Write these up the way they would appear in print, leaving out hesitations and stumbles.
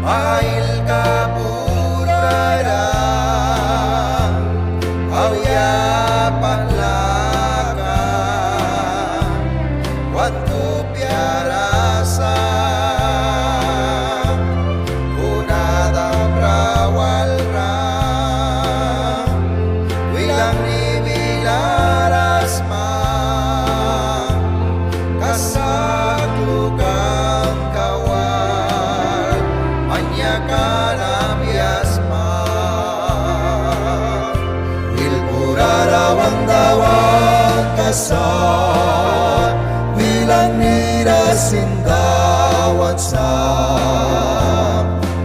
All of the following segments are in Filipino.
Mahil ka purada Awya panlaka Wantu piarasa Kunada berawal Wilang ni wilarasma Kasaklukang kawan Manyakan abiasma Ilpurarawang dawang kasar Bilang nirasindawan sa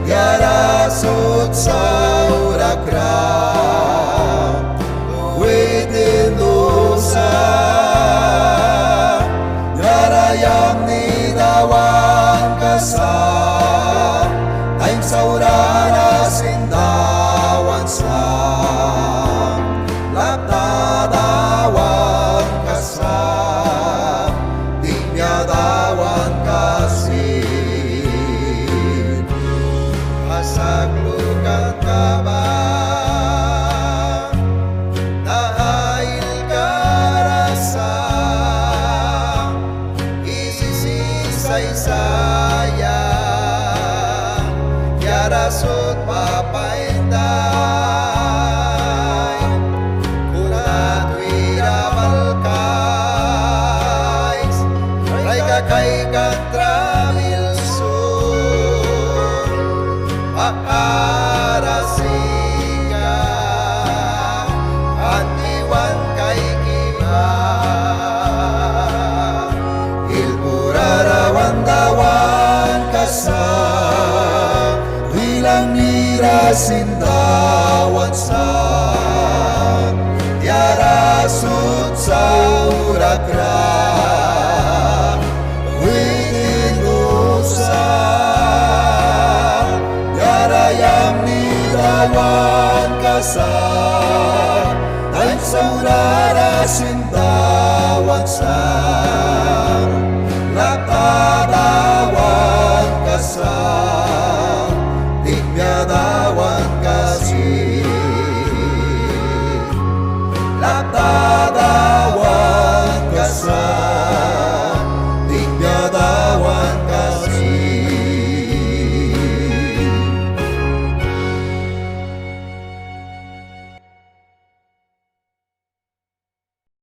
Yarasot sa urakram Uwitin dosa Yarayam nidawan kasar Taing saurara sindawan sa Laptadawan kasar Tinyadawan kasih Asaklukan kabar Dahil karasa Isisisay saya Yarasot papainday Kunat wirabalkais Ray kakay kang tramilson Pakarasika Antiwan kay kiha Ilpurarawan dawan kasar Bilang nirasindawan sa Yarasut sa urakram Witin dosa Yarayam nidawan kasar